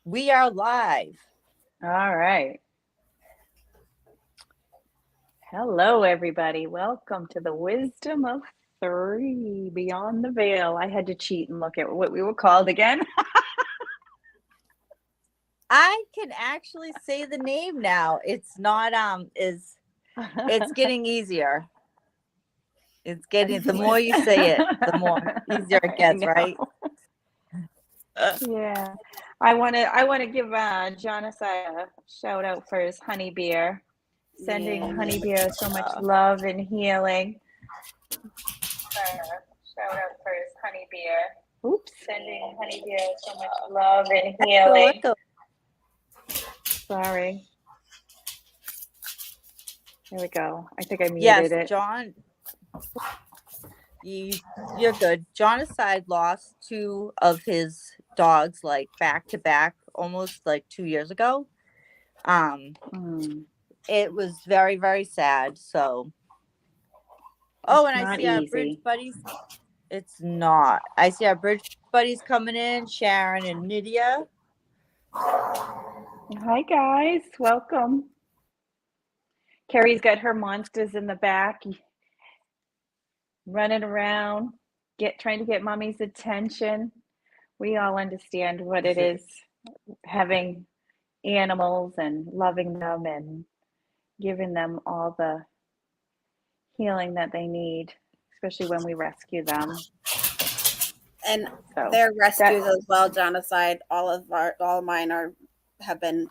We are live. All right. Hello, everybody. Welcome to the Wisdom of Three Beyond the Veil. I had to cheat and look at what we were called again. I can actually say the name now. It's not it's getting easier. It's getting the more you say it, the more easier it I gets, know. right? Yeah. I want to give John a shout out for his honey beer. Sending honey beer so much love and healing. Shout out for his honey beer. Oops. Sending honey beer so much love and healing. Sorry. There we go. I think I Yes, muted it. John. You're good. John aside lost two of his dogs like back to back, almost like 2 years ago. It was very, very sad. So, oh, and I see our bridge buddies. It's not. I see our bridge buddies coming in, Sharon and Nydia. Hi, guys. Welcome. Carrie's got her monsters in the back, running around, trying to get mommy's attention. We all understand what it is having animals and loving them and giving them all the healing that they need, especially when we rescue them. And their rescues as well, genocide. All of mine have been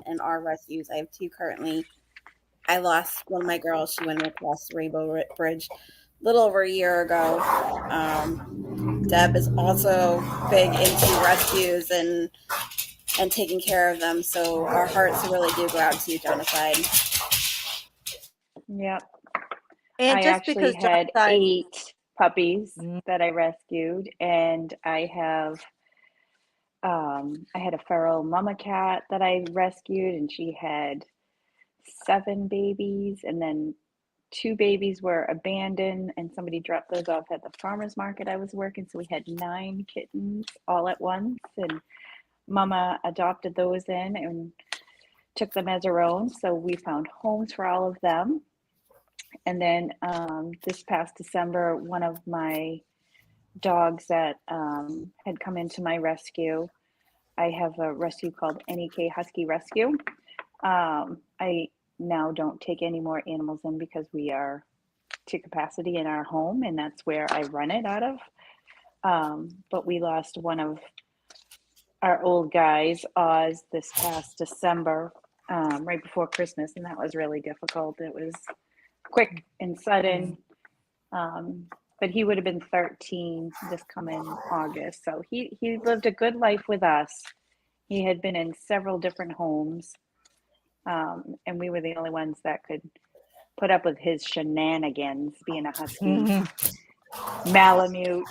and are rescues. I have two currently. I lost one of my girls. She went across the Rainbow Bridge a little over a year ago. Deb is also big into rescues and taking care of them. So our hearts really do go out to you, genocide. Yep. And I actually had 8 puppies that I rescued, and I had a feral mama cat that I rescued, and she had 7 babies, and then 2 babies were abandoned, and somebody dropped those off at the farmer's market I was working. So we had 9 kittens all at once, and mama adopted those in and took them as her own. So we found homes for all of them. And then this past December, one of my dogs that had come into my rescue, I have a rescue called NEK Husky Rescue. I now don't take any more animals in because we are to capacity in our home, and that's where I run it out of. But we lost one of our old guys, Oz, this past December, right before Christmas, and that was really difficult. It was quick and sudden, but he would have been 13 this coming August. So he lived a good life with us. He had been in several different homes, and we were the only ones that could put up with his shenanigans, being a husky Malamute.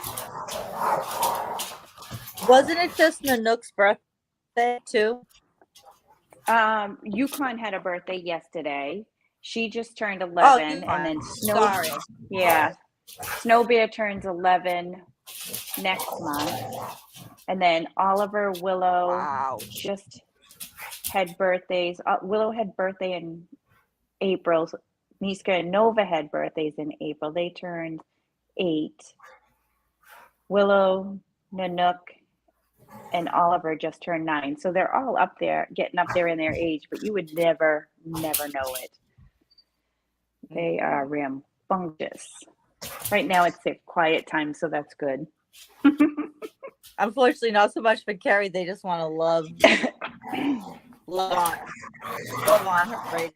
Wasn't it just Nanook's birthday too? Yukon had a birthday yesterday. She just turned 11, and then Snow Bear turns 11 next month, and then Oliver, Willow just had birthdays. Willow had birthday in April. Niska and Nova had birthdays in April. They turned 8. Willow, Nanook, and Oliver just turned 9. So they're all up there, getting up there in their age, but you would never know it. They are rambunctious. Right now it's a quiet time, so that's good. Unfortunately, not so much for Carrie. They just want to love on her, right?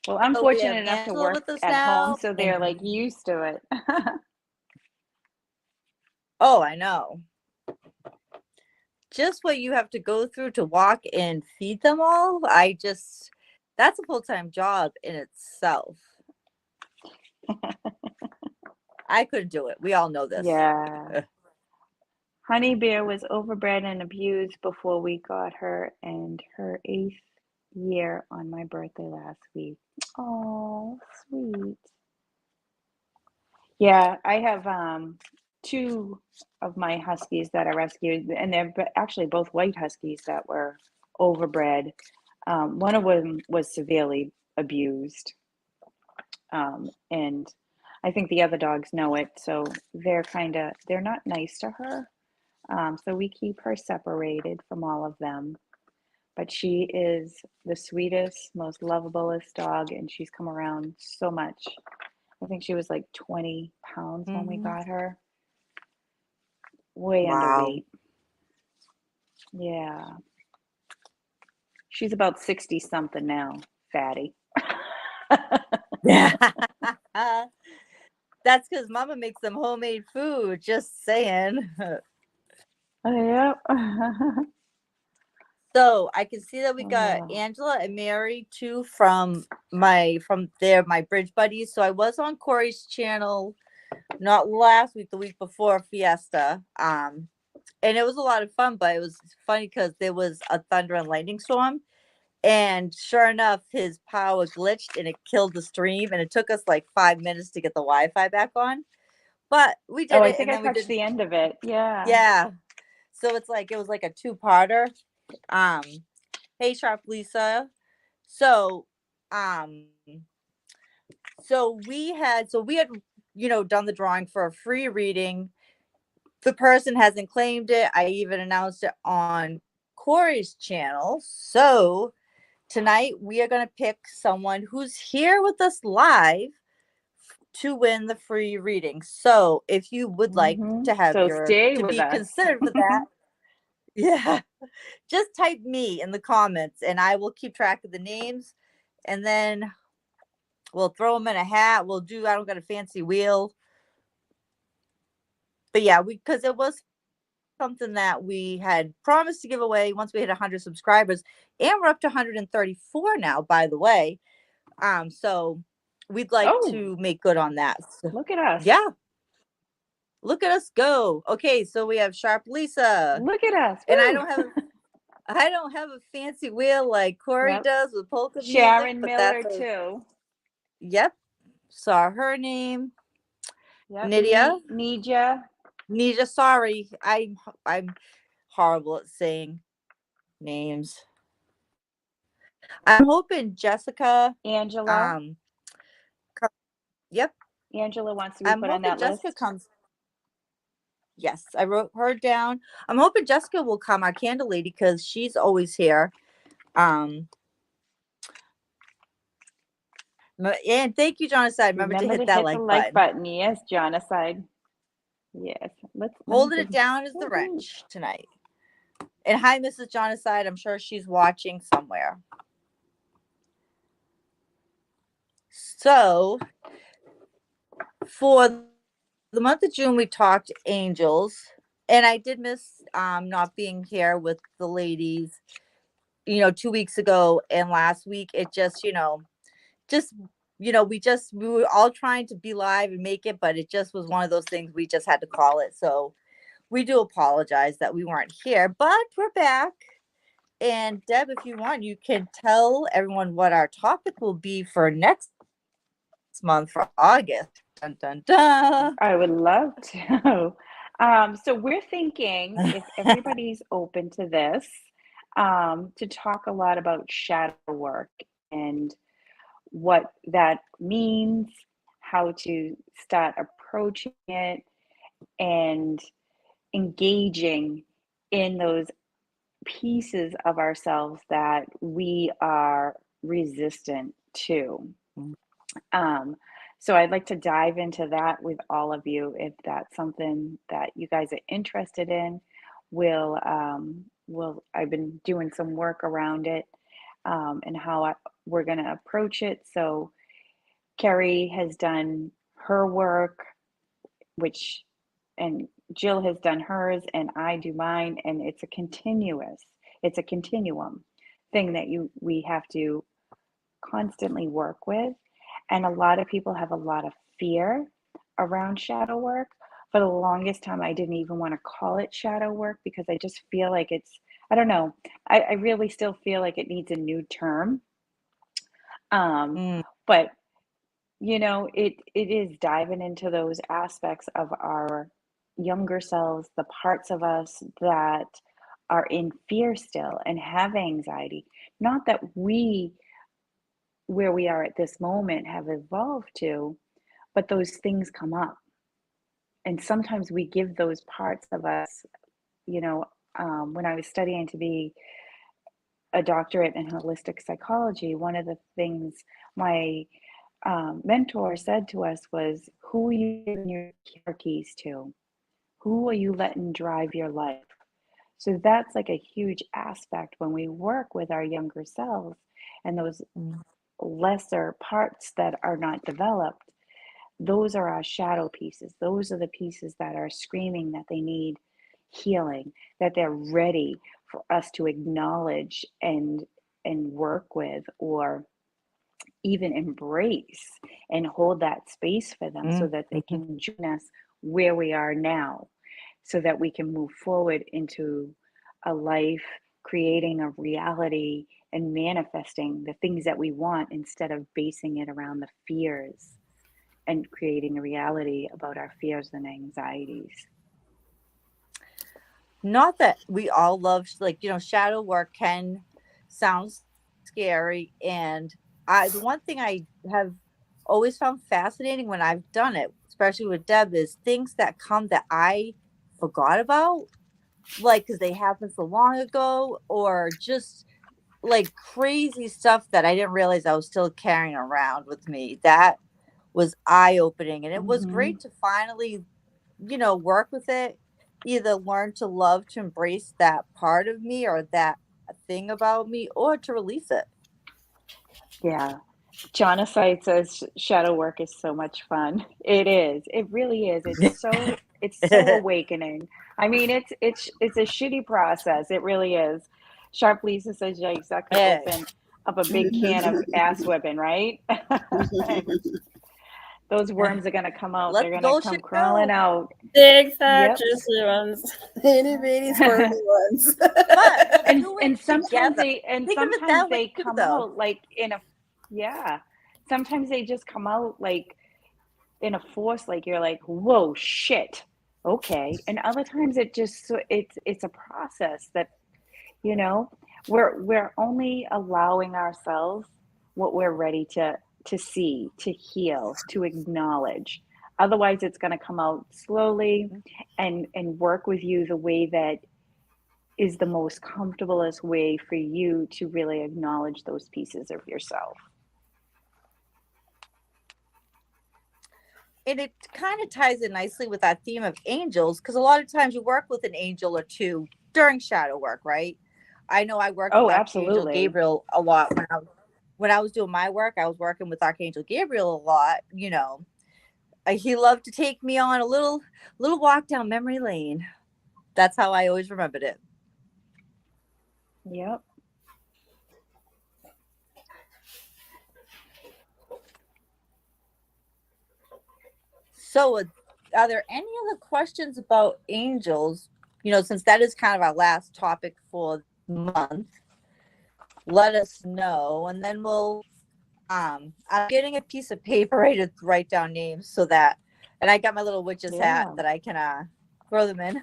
Well, I'm fortunate enough to work at home, so they're like used to it. Oh, I know. Just what you have to go through to walk and feed them all. That's a full-time job in itself. I couldn't do it. We all know this. Yeah. Honey Bear was overbred and abused before we got her, and her 8th year on my birthday last week. Oh, sweet. Yeah, I have two of my huskies that I rescued, and they're actually both white huskies that were overbred. One of them was severely abused, and I think the other dogs know it, so they're not nice to her. So we keep her separated from all of them. But she is the sweetest, most lovablest dog, and she's come around so much. I think she was like 20 pounds when we got her. Way Wow. underweight. Yeah. She's about 60 something now, fatty. Yeah. That's because Mama makes some homemade food. Just saying. Yep. So I can see that we got Oh. Angela and Mary too from my bridge buddies. So I was on Corey's channel not last week, the week before Fiesta. And it was a lot of fun, but it was funny because there was a thunder and lightning storm. And sure enough, his power glitched and it killed the stream. And it took us like 5 minutes to get the Wi-Fi back on. But we Oh, did I it, think and I then we catch did, the end of it. Yeah. yeah. So it was like a two-parter. Um, hey, Sharp Lisa. So, um, so we had done the drawing for a free reading. The person hasn't claimed it. I even announced it on Corey's channel. So tonight we are going to pick someone who's here with us live to win the free reading. So if you would like to have So stay to with be us. considered for that, yeah, just type me in the comments and I will keep track of the names, and then we'll throw them in a hat. I don't got a fancy wheel, but yeah, because it was something that we had promised to give away once we hit 100 subscribers, and we're up to 134 now, by the way. So we'd like Oh, to make good on that. So, look at us. yeah, look at us go. Okay, so we have Sharp Lisa, Look at us. and Woo. I don't have a fancy wheel like Corey Yep. does with polka music, Sharon but Miller too. Yep. Saw her name. Yep. Nydia. Nija. Sorry, I'm horrible at saying names. I'm hoping Jessica. Angela. Yep. Angela wants to be I'm put on hoping that Jessica list. comes. Yes, I wrote her down. I'm hoping Jessica will come, our candle lady, because she's always here. And thank you, John Aside. Remember to hit that hit the like like button. button. Yes, John aside. Yes. Let me Holding give it down is the wrench tonight. And hi, Mrs. John Aside. I'm sure she's watching somewhere. So for the month of June, we talked angels, and I did miss not being here with the ladies, 2 weeks ago and last week. It just we were all trying to be live and make it, but it just was one of those things we just had to call it. So we do apologize that we weren't here, but we're back. And Deb, if you want, you can tell everyone what our topic will be for next month, for August. Dun, dun, dun. I would love to. So we're thinking, if everybody's open to this, to talk a lot about shadow work and what that means, how to start approaching it, and engaging in those pieces of ourselves that we are resistant to. Um, so I'd like to dive into that with all of you. If that's something that you guys are interested in, I've been doing some work around it, and how we're going to approach it. So Carrie has done her work, and Jill has done hers, and I do mine, and it's a continuum thing that we have to constantly work with. And a lot of people have a lot of fear around shadow work. For the longest time, I didn't even want to call it shadow work because I just feel like I don't know, I really still feel like it needs a new term. Mm. But it is diving into those aspects of our younger selves, the parts of us that are in fear still and have anxiety. Not that we, where we are at this moment, have evolved to, but those things come up. And sometimes we give those parts of us, you know, when I was studying to be a doctorate in holistic psychology, one of the things my mentor said to us was, who are you giving your care keys to? Who are you letting drive your life? So that's like a huge aspect when we work with our younger selves and those lesser parts that are not developed. Those are our shadow pieces. Those are the pieces that are screaming that they need healing, that they're ready for us to acknowledge and work with, or even embrace and hold that space for them so that they can join us where we are now, so that we can move forward into a life, creating a reality and manifesting the things that we want instead of basing it around the fears and creating a reality about our fears and anxieties. Not that we all love, like, shadow work can sound scary. And the one thing I have always found fascinating when I've done it, especially with Deb, is things that come that I forgot about, like, because they happened so long ago, or just like crazy stuff that I didn't realize I was still carrying around with me. That was eye-opening, and it was great to finally, work with it, either learn to love, to embrace that part of me or that thing about me, or to release it. Yeah. Jonasite says shadow work is so much fun. It is. It really is. It's so awakening. I mean, it's a shitty process. It really is. Sharp Lisa says, yikes, that could open up a big can of ass whipping, right? Those worms are gonna come out. They're gonna come crawling out. Big fat juicy ones. Itty bitty squirmy ones. But and sometimes they come though. out like in a sometimes they just come out like in a force, like you're like, whoa, shit, okay. And other times it's a process that, we're only allowing ourselves what we're ready to see, to heal, to acknowledge. Otherwise it's going to come out slowly and work with you the way that is the most comfortablest way for you to really acknowledge those pieces of yourself. And it kind of ties in nicely with that theme of angels, because a lot of times you work with an angel or two during shadow work, right? I know I worked with Archangel Gabriel a lot when I was doing my work. I was working with Archangel Gabriel a lot. He loved to take me on a little walk down memory lane. That's how I always remembered it. Yep. So, are there any other questions about angels? Since that is kind of our last topic for the month, let us know, and then we'll. I'm getting a piece of paper ready to write down names so that, and I got my little witch's hat that I can throw them in.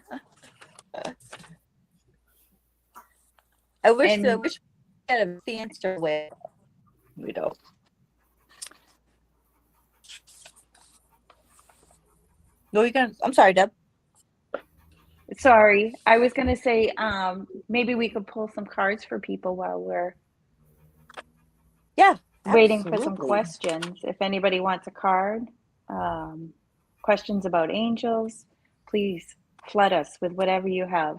I wish we had a fancier way. We don't. No, you can. I'm sorry, Deb. Sorry, I was going to say maybe we could pull some cards for people while we're waiting for some questions. If anybody wants a card, questions about angels, please flood us with whatever you have.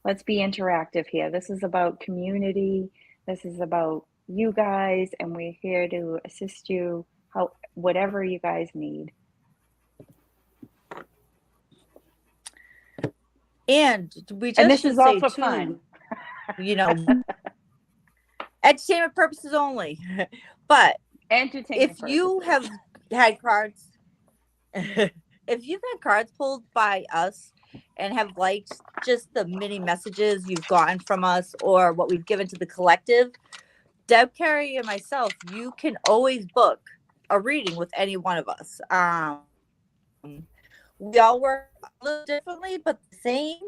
Let's be interactive here. This is about community. This is about you guys, and we're here to assist you whatever you guys need. And we just this is all for fun. Entertainment purposes only. But if you have had cards, if you've had cards pulled by us and have liked just the mini messages you've gotten from us or what we've given to the collective, Deb, Carrie, and myself, you can always book a reading with any one of us. we all work a little differently, but the same.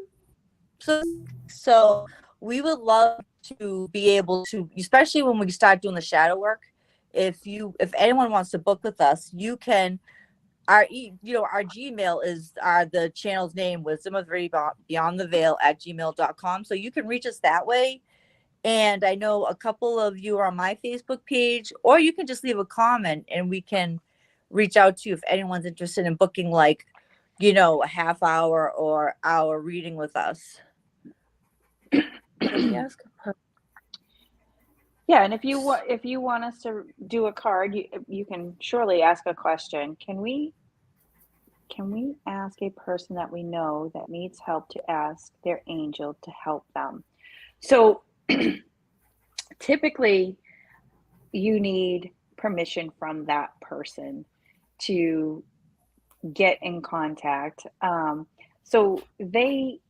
So we would love to be able to, especially when we start doing the shadow work. If anyone wants to book with us, you can. Our Gmail is the channel's name, Wisdom of Beyond the Veil at gmail.com. So you can reach us that way. And I know a couple of you are on my Facebook page, or you can just leave a comment and we can reach out to you if anyone's interested in booking, like, a half hour or hour reading with us. Yeah, and if you want us to do a card, you can surely ask a question. Can we ask a person that we know that needs help to ask their angel to help them? So typically you need permission from that person to get in contact. So the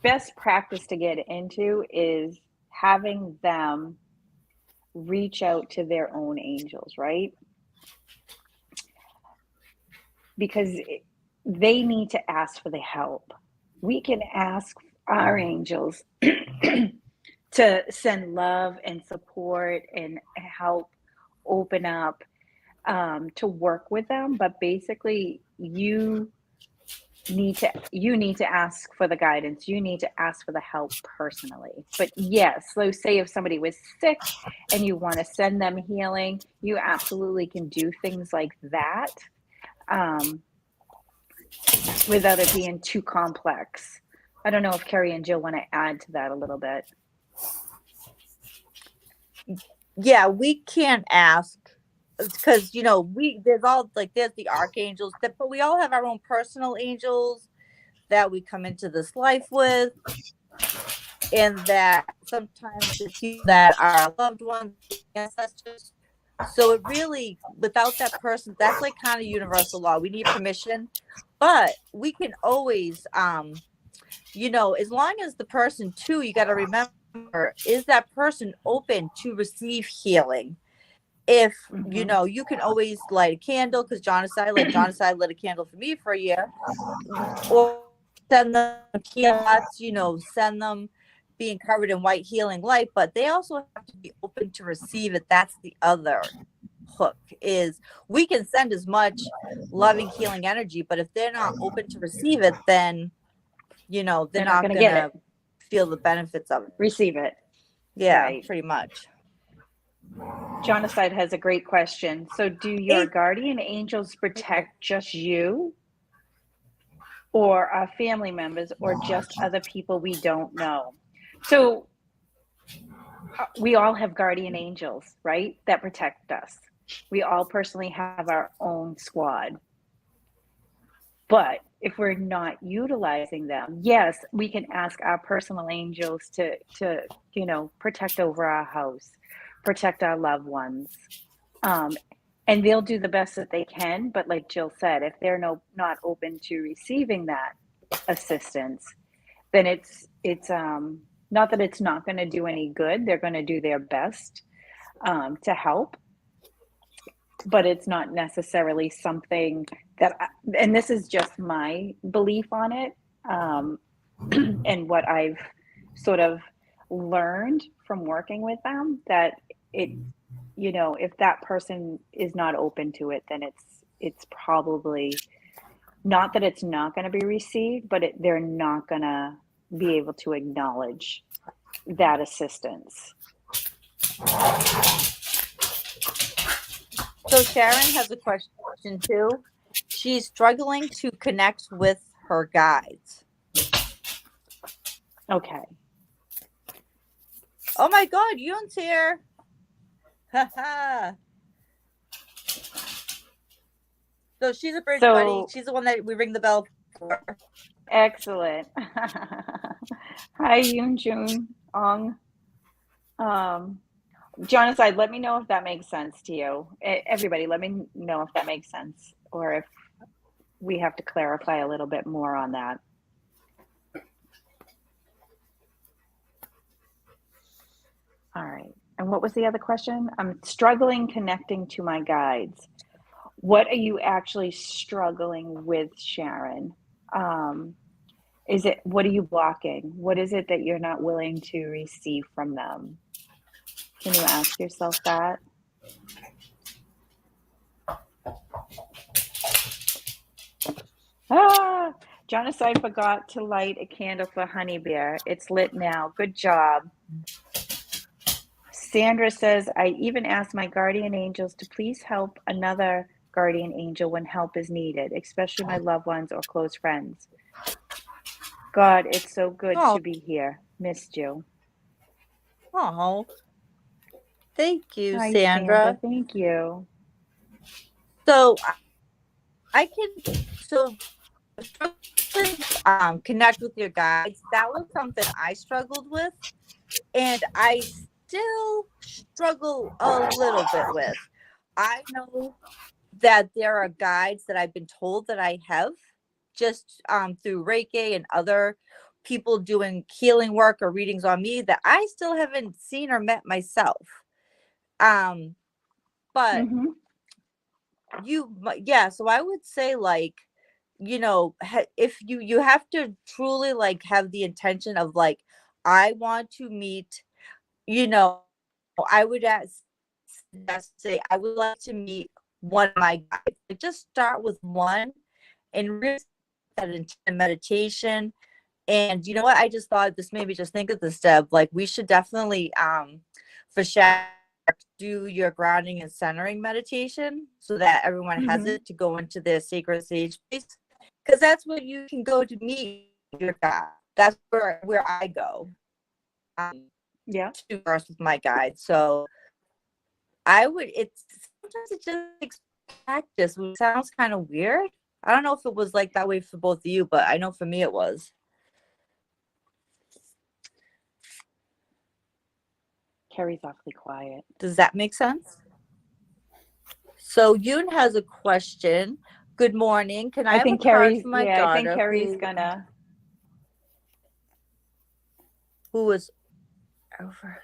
best practice to get into is having them reach out to their own angels, right? Because they need to ask for the help. We can ask our angels to send love and support and help open up, to work with them, but basically you need to ask for the guidance. You need to ask for the help personally. But yes, so say if somebody was sick and you want to send them healing, you absolutely can do things like that, without it being too complex. I don't know if Carrie and Jill want to add to that a little bit. Yeah, we can't ask because there's the archangels, but we all have our own personal angels that we come into this life with, and that sometimes it's people that are our loved ones, ancestors. So it really, without that person, that's like kind of universal law. We need permission, but we can always, as long as the person too, you got to remember, is that person open to receive healing? If you can always light a candle, because John aside lit a candle for me for a year, or send them healers, send them being covered in white healing light, but they also have to be open to receive it. That's the other hook, is we can send as much loving healing energy, but if they're not open to receive it, then they're not going to gonna get it, feel the benefits of it. receive it. Yeah, right. Pretty much. Jonaside has a great question. So do your guardian angels protect just you, or our family members, or just other people we don't know? So we all have guardian angels, right, that protect us. We all personally have our own squad. But if we're not utilizing them, yes, we can ask our personal angels to protect over our house, protect our loved ones. And they'll do the best that they can. But like Jill said, if they're not open to receiving that assistance, then it's not that it's not going to do any good. They're going to do their best to help, but it's not necessarily something that, and this is just my belief on it, and what I've sort of learned from working with them, that if that person is not open to it, then it's probably not that it's not going to be received, but they're not going to be able to acknowledge that assistance. So Sharon has a question too. She's struggling to connect with her guides. Okay. Oh my God, Yoon's here. So she's a bridge buddy. She's the one that we ring the bell for. Excellent. Hi, Yoon Jun Ong. Jonathan, let me know if that makes sense to you. Everybody, let me know if that makes sense, or if we have to clarify a little bit more on that. All right. And what was the other question? I'm struggling connecting to my guides. What are you actually struggling with, Sharon? Um, what are you blocking? What is it that you're not willing to receive from them? Can you ask yourself that? Ah, Jonathan forgot to light a candle for Honey Bear. It's lit now. Good job. Sandra says, I even asked my guardian angels to please help another guardian angel when help is needed, especially my loved ones or close friends. God, it's so good Oh, to be here. Missed you. oh, thank you, Hi, Sandra. Sandra. Thank you. So I can so connect with your guides. That was something I struggled with, and I still struggle a little bit with. I know that there are guides that I've been told that I have just through Reiki and other people doing healing work or readings on me that I still haven't seen or met myself. Um, but Mm-hmm. yeah, so I would say like, if you have to truly like have the intention of like, I want to meet, you know, I would say I would like to meet one of my guides. Like just start with one and really that into meditation. And you know what? I just thought this made me just think of this, Deb. Like we should definitely for Shaq do your grounding and centering meditation so that everyone has Mm-hmm. it to go into their sacred sage place. Because that's where you can go to meet your God. That's where I go Yeah. to first with my guide. So I would it's sometimes it just takes practice, which sounds kind of weird. I don't know if it was like that way for both of you, but I know for me it was. Carrie's awfully quiet. Does that make sense? So Yoon has a question. Good morning. Can I I have a think card Carrie's, for my yeah, I think daughter Carrie's gonna, who is over?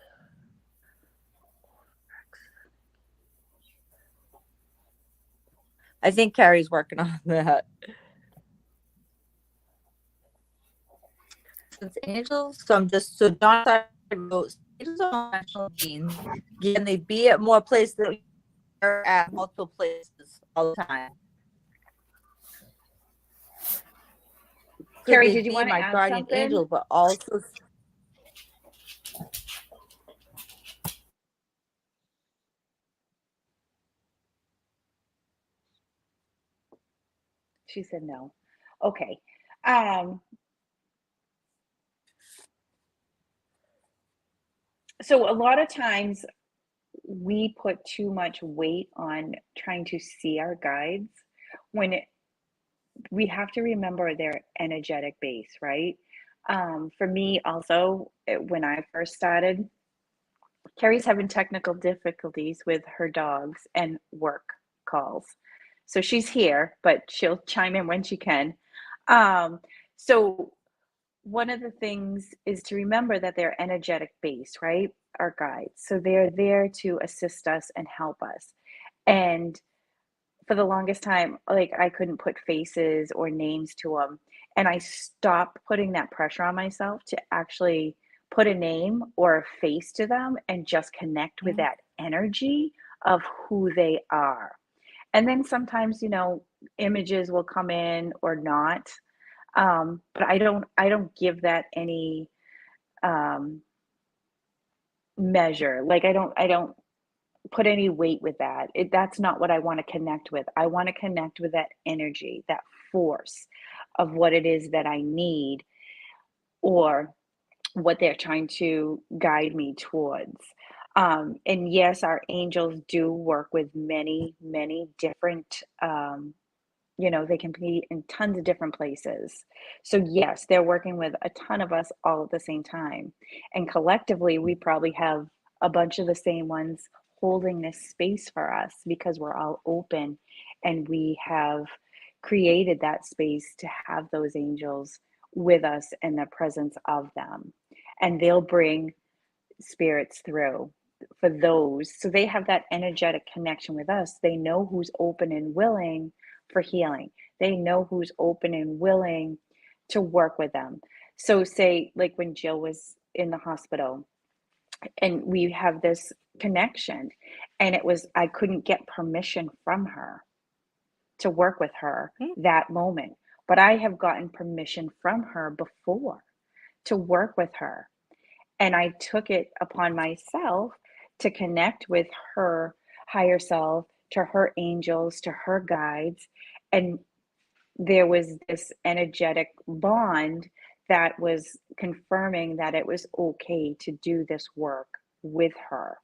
I think Carrie's working on that. Since angels, so I'm just so John wrote angels are national beings. Can they be at more places than are at multiple places all the time? Could Carrie, they did you be want to my add guardian something? angel, but also She said no. Okay. Um, so a lot of times we put too much weight on trying to see our guides when we have to remember their energetic base, right? For me, also, when I first started, Carrie's having technical difficulties with her dogs and work calls. So she's here, but she'll chime in when she can. Um, so one of the things is to remember that they're energetic base, right? Our guides. So they're there to assist us and help us. And for the longest time, like I couldn't put faces or names to them. And I stopped putting that pressure on myself to actually put a name or a face to them and just connect with that energy of who they are. And then sometimes, images will come in or not. But I don't give that any um, measure. Like I don't put any weight with that. That's not what I want to connect with. I want to connect with that energy, that force of what it is that I need or what they're trying to guide me towards. And yes, our angels do work with many, many different they can be in tons of different places. So, yes, they're working with a ton of us all at the same time. And collectively, we probably have a bunch of the same ones holding this space for us because we're all open and we have created that space to have those angels with us and the presence of them. And they'll bring spirits through. for those. So they have that energetic connection with us. They know who's open and willing for healing. They know who's open and willing to work with them. So say like when Jill was in the hospital and we have this connection, and it was, I couldn't get permission from her to work with her that moment, but I have gotten permission from her before to work with her. And I took it upon myself to connect with her higher self, to her angels, to her guides. And there was this energetic bond that was confirming that it was okay to do this work with her.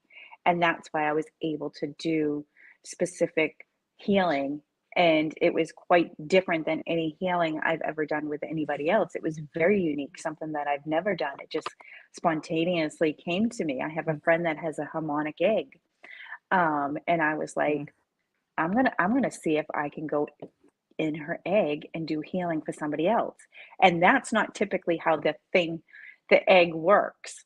And that's why I was able to do specific healing. And it was quite different than any healing I've ever done with anybody else. It was very unique, something that I've never done. It just spontaneously came to me. I have a friend that has a harmonic egg. And I was like, I'm gonna see if I can go in her egg and do healing for somebody else. And that's not typically how the egg works.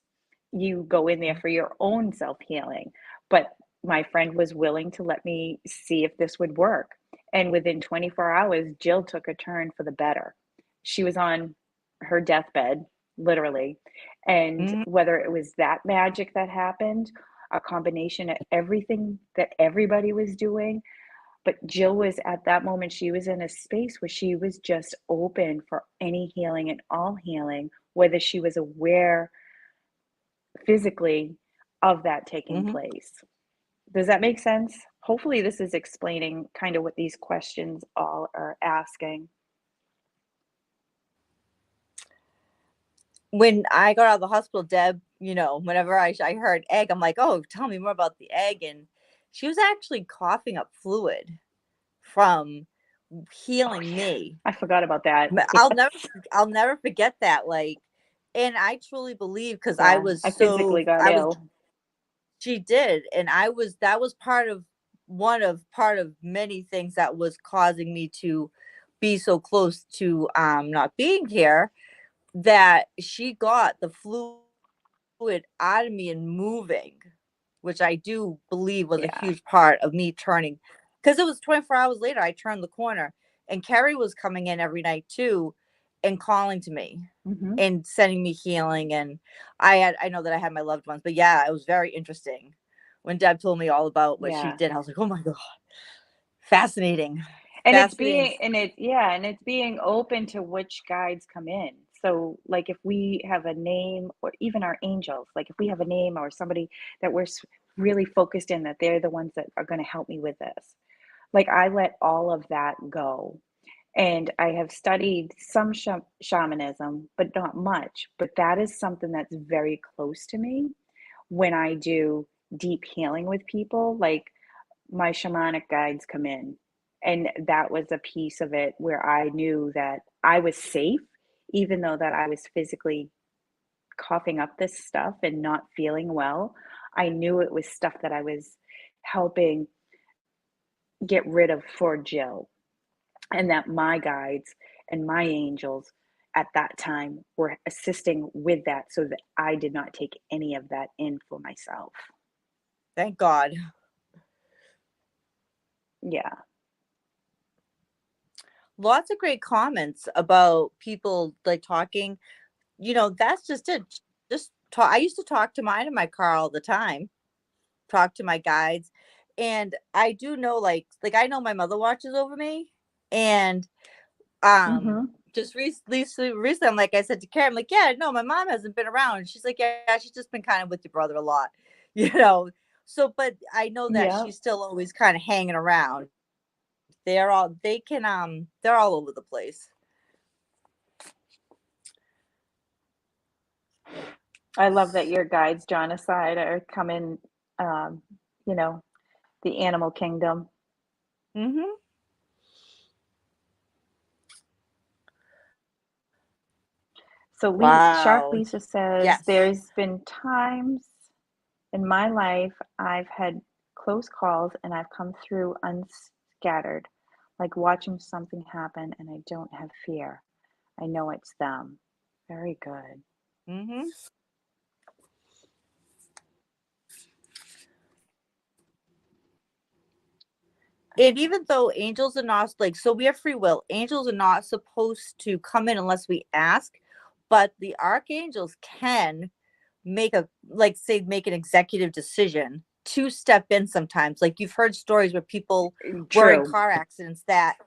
You go in there for your own self healing. But my friend was willing to let me see if this would work. And within 24 hours, Jill took a turn for the better. She was on her deathbed, literally. And whether it was that magic that happened, a combination of everything that everybody was doing, but Jill was at that moment, she was in a space where she was just open for any healing and all healing, whether she was aware physically of that taking place. Does that make sense? Hopefully, this is explaining kind of what these questions all are asking. When I got out of the hospital, Deb, whenever I heard egg, I'm like, oh, tell me more about the egg. And she was actually coughing up fluid from healing me. I forgot about that. I'll never forget that. Like, and I truly believe, because I physically got ill. She did. And that was part of many things that was causing me to be so close to not being here, that she got the fluid out of me and moving, which I do believe was a huge part of me turning, because it was 24 hours later, I turned the corner and Carrie was coming in every night too and calling to me and sending me healing. And I know that I had my loved ones, but yeah, it was very interesting when Deb told me all about what she did. I was like, oh my God, fascinating. And it's being open to which guides come in. So like if we have a name, or even our angels, like if we have a name or somebody that we're really focused in, that they're the ones that are going to help me with this. Like I let all of that go. And I have studied some shamanism, but not much. But that is something that's very close to me when I do deep healing with people. Like my shamanic guides come in. And that was a piece of it where I knew that I was safe, even though that I was physically coughing up this stuff and not feeling well. I knew it was stuff that I was helping get rid of for Jill, and that my guides and my angels at that time were assisting with that, so that I did not take any of that in for myself. Thank God. Yeah. Lots of great comments about people like talking. That's just it. Just talk. I used to talk to mine in my car all the time. Talk to my guides. And I do know, like I know my mother watches over me. And just recently, I'm like, I said to Karen, I'm like, yeah, no, my mom hasn't been around. She's like, yeah, she's just been kind of with your brother a lot, So, but I know that she's still always kind of hanging around. They're all over the place. I love that your guides, John aside, are coming, the animal kingdom. So Shark Lisa says, there's been times in my life I've had close calls and I've come through unscattered, like watching something happen, and I don't have fear. I know it's them. Very good. And even though angels are not like, so we have free will, angels are not supposed to come in unless we ask, but the archangels can make make an executive decision to step in sometimes. Like you've heard stories where people were in True. car accidents that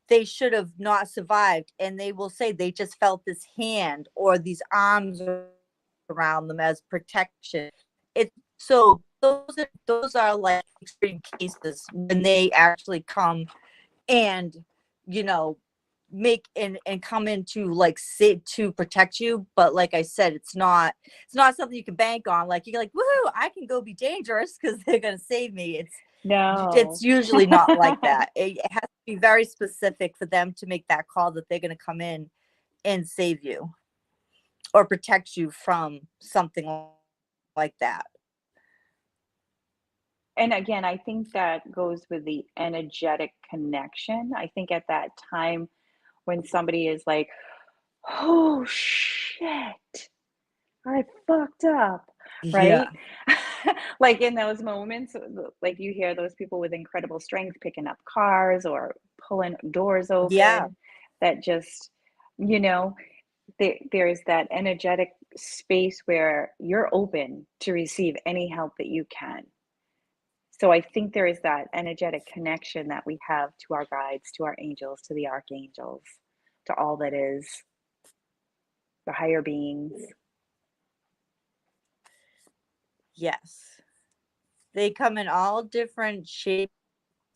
they should have not survived, and they will say they just felt this hand or these arms around them as protection. So those are like extreme cases when they actually come and make and come in to like sit to protect you. But like I said, it's not something you can bank on. Like you're like, woohoo, I can go be dangerous because they're gonna save me. It's No. usually not like that. It has to be very specific for them to make that call that they're gonna come in and save you or protect you from something like that. And again, I think that goes with the energetic connection. I think at that time when somebody is like, oh shit, I fucked up, Yeah. right? Like in those moments, like you hear those people with incredible strength picking up cars or pulling doors Yeah. open, that just, you know, there is that energetic space where you're open to receive any help that you can. So I think there is that energetic connection that we have to our guides, to our angels, to the archangels, to all that is, the higher beings. Yes. They come in all different shapes,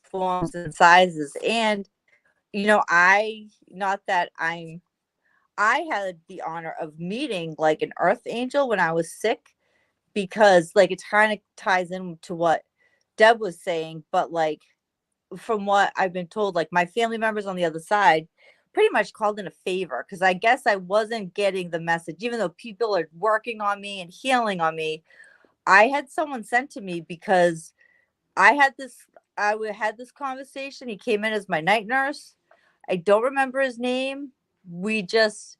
forms, and sizes. And I not that I had the honor of meeting like an earth angel when I was sick, because like it kind of ties into what Deb was saying, but like from what I've been told, like my family members on the other side pretty much called in a favor, because I guess I wasn't getting the message, even though people are working on me and healing on me. I had someone sent to me because I had this had this conversation. He came in as my night nurse. I don't remember his name. We just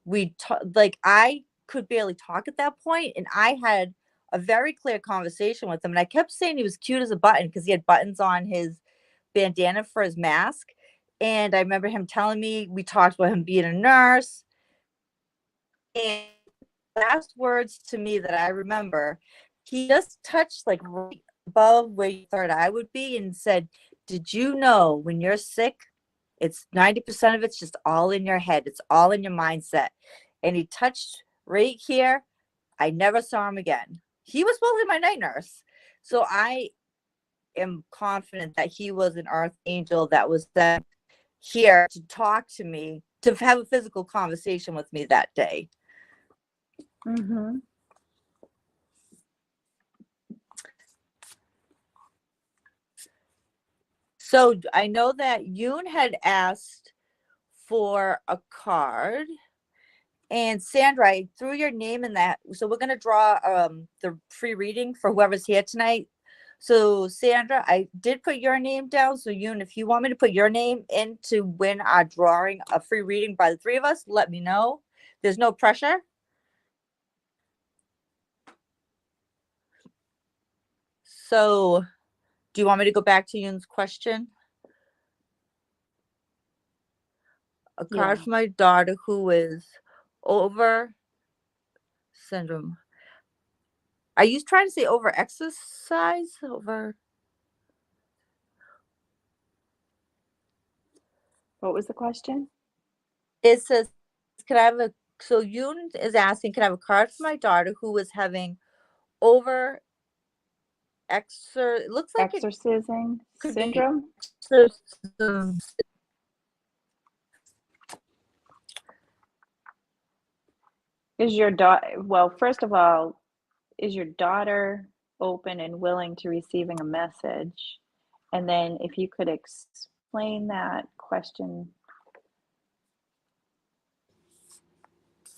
like I could barely talk at that point, and I had a very clear conversation with him, and I kept saying he was cute as a button because he had buttons on his bandana for his mask. And I remember him telling me, we talked about him being a nurse, and last words to me that I remember, he just touched like right above where your third eye would be and said, "Did you know when you're sick, it's 90% of it's just all in your head. It's all in your mindset." And he touched right here. I never saw him again. He was supposed to be my night nurse. So I am confident that he was an earth angel that was sent here to talk to me, to have a physical conversation with me that day. Mm-hmm. So I know that Yoon had asked for a card, and Sandra, I threw your name in that. So we're gonna draw the free reading for whoever's here tonight. So Sandra, I did put your name down. So Yoon, if you want me to put your name in to win our drawing a free reading by the three of us, let me know. There's no pressure. So do you want me to go back to Yoon's question? A card Yeah. for my daughter who is over syndrome. Are you trying to say over exercise? Over. What was the question? It says, can I have a, so Yoon is asking, can I have a card for my daughter who is having over it looks like it Exorcising could be syndrome? exorcism. Is your daughter, well, first of all, is your daughter open and willing to receiving a message? And then if you could explain that question,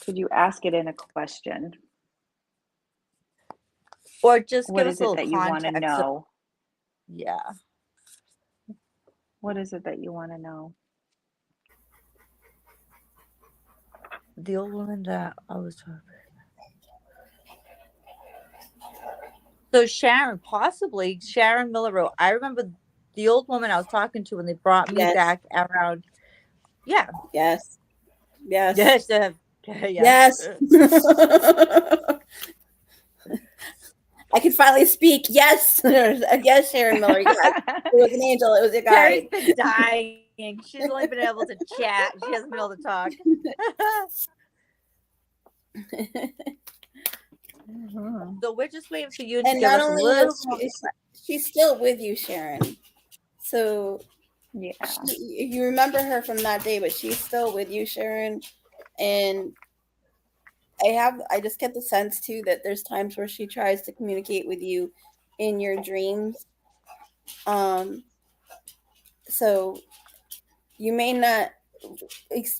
could you ask it in a question? Or just What give us is a it little that you want to context. So, know? yeah. What is it that you want to know? The old woman that I was talking. So Sharon, possibly Sharon Miller wrote, I remember the old woman I was talking to when they brought me Yes. back around. Yeah. Yes. Yes. Yes. Yes. I can finally speak. Yes. Yes, Sharon Miller. Yes. It was an angel. It was a Carrie's guide. been dying. She's only been able to chat. She hasn't been able to talk. So we're just waiting for you to And give not us a only little is more. she's still with you, Sharon. So Yeah. you remember her from that day, but she's still with you, Sharon. And I just get the sense too that there's times where she tries to communicate with you in your dreams. So you may not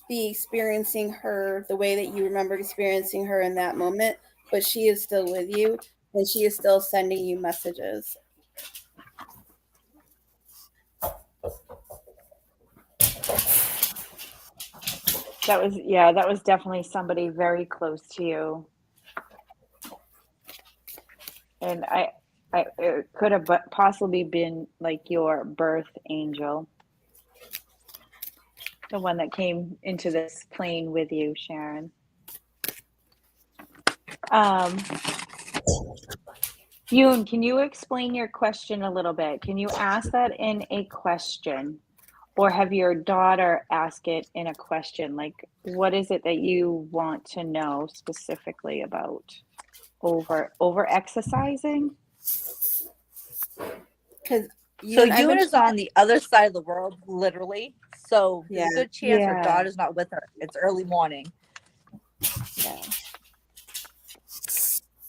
be experiencing her the way that you remember experiencing her in that moment, but she is still with you and she is still sending you messages. That was definitely somebody very close to you. And it could have possibly been like your birth angel, the one that came into this plane with you, Sharon. Yoon, can you explain your question a little bit? Can you ask that in a question? Or have your daughter ask it in a question? Like, what is it that you want to know specifically about? Over exercising? Because So Ewan is on the other side of the world, literally. So there's a good chance her daughter's not with her. It's early morning. Yeah.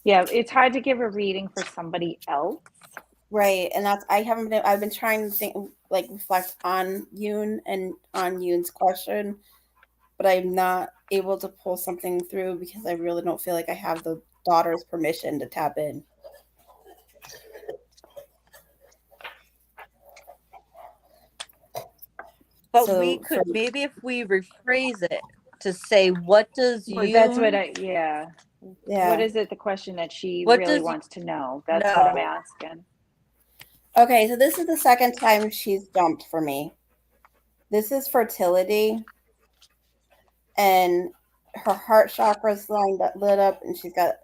Yeah, it's hard to give a reading for somebody else. Right. And I've been trying to think, like, reflect on Yoon and on Yoon's question, but I'm not able to pull something through because I really don't feel like I have the daughter's permission to tap in. But so we could maybe if we rephrase it to say, what does you? That's what yeah. What is it? The question that she really wants to know. That's what I'm asking. Okay, so this is the second time she's jumped for me. This is fertility, and her heart chakra's lit up, and she's got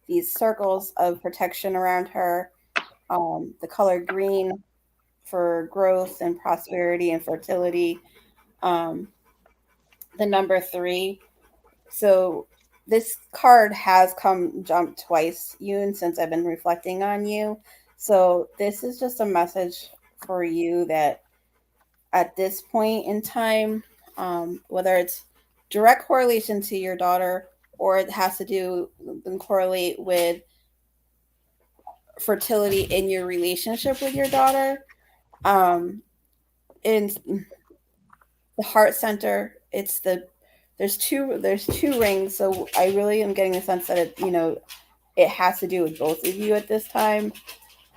these circles of protection around her. The color green for growth and prosperity and fertility. The number 3. So this card has jumped twice, Yoon, since I've been reflecting on you. So this is just a message for you that at this point in time, whether it's direct correlation to your daughter or it has to do and correlate with fertility in your relationship with your daughter, in the heart center, there's two rings. So I really am getting the sense that it has to do with both of you at this time.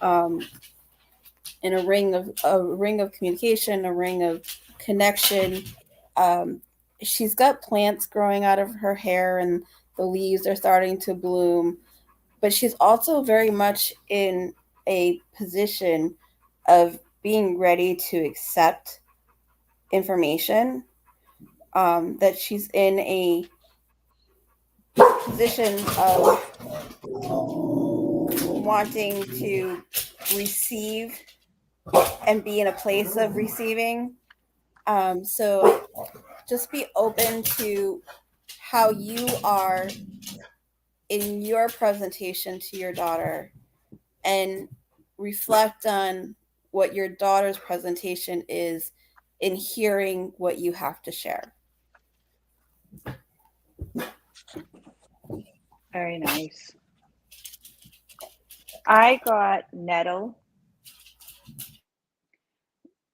In a ring of communication, a ring of connection. She's got plants growing out of her hair and the leaves are starting to bloom, but she's also very much in a position of being ready to accept information, that she's in a position of wanting to receive and be in a place of receiving. So just be open to how you are in your presentation to your daughter and reflect on what your daughter's presentation is in hearing what you have to share. Very nice. I got Nettle.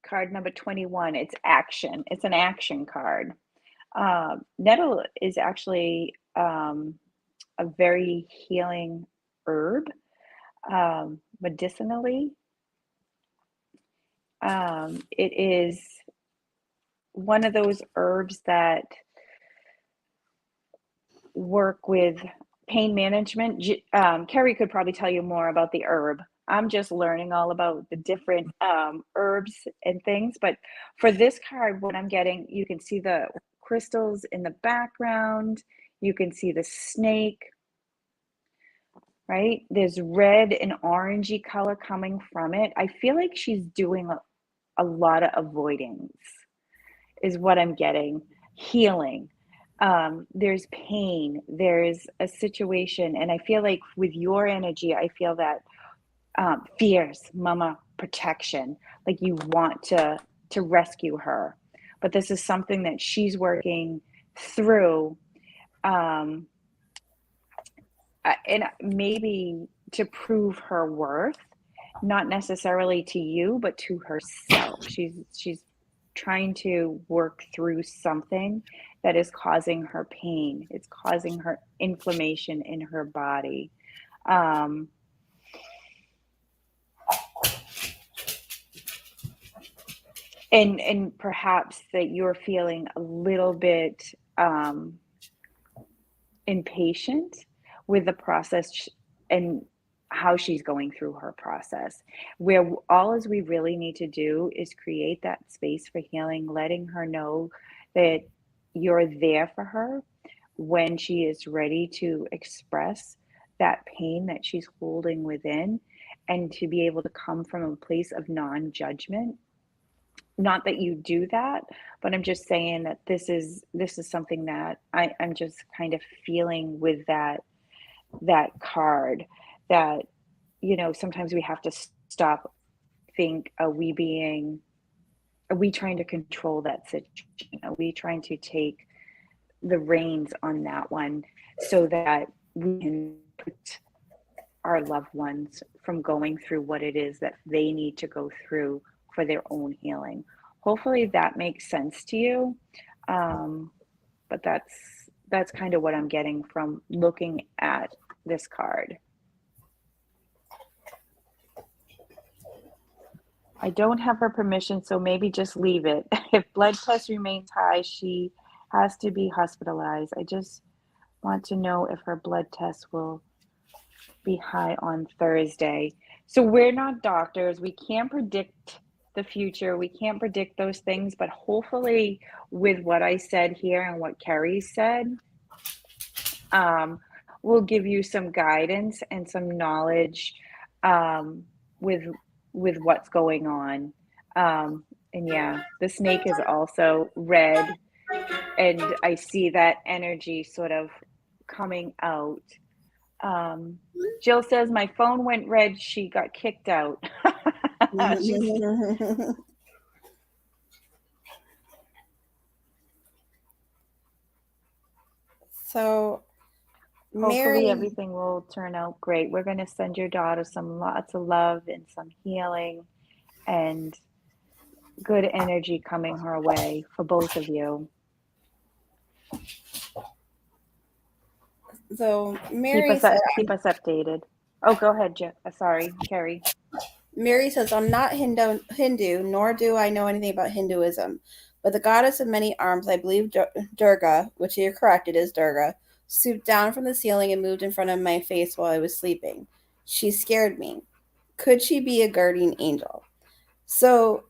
Card number 21. It's action. It's an action card. Nettle is actually a very healing herb, medicinally. It is one of those herbs that work with pain management. Carrie could probably tell you more about the herb. I'm just learning all about the different herbs and things. But for this card, what I'm getting, you can see the crystals in the background. You can see the snake, right? There's red and orangey color coming from it. I feel like she's doing a lot of avoidance, is what I'm getting. Healing. There's pain. There's a situation. And I feel like with your energy, I feel that fears, mama protection, like you want to rescue her. But this is something that she's working through. Um, and maybe to prove her worth, not necessarily to you, but to herself. She's trying to work through something that is causing her pain. It's causing her inflammation in her body. And perhaps that you're feeling a little bit impatient with the process and how she's going through her process, where all as we really need to do is create that space for healing, letting her know that you're there for her when she is ready to express that pain that she's holding within, and to be able to come from a place of non-judgment. Not that you do that, but I'm just saying that this is something that I'm just kind of feeling with that card, that sometimes we have to stop, think, are we trying to control that situation? Are we trying to take the reins on that one so that we can put our loved ones from going through what it is that they need to go through for their own healing? Hopefully that makes sense to you. But that's kind of what I'm getting from looking at this card. I don't have her permission, so maybe just leave it. If blood test remains high, she has to be hospitalized. I just want to know if her blood test will be high on Thursday. So we're not doctors. We can't predict the future. We can't predict those things, but hopefully with what I said here and what Kerry said, will give you some guidance and some knowledge with what's going on. And yeah, the snake is also red, and I see that energy sort of coming out. Jill says my phone went red. She got kicked out. So hopefully Mary, everything will turn out great. We're going to send your daughter some lots of love and some healing and good energy coming her way for both of you. so Mary keep us updated. Oh, go ahead, Jeff. Sorry, Kerry. Mary says, I'm not Hindu, nor do I know anything about Hinduism, but the goddess of many arms, I believe Durga, which you're correct, it is Durga, swooped down from the ceiling and moved in front of my face while I was sleeping. She scared me. Could she be a guardian angel? So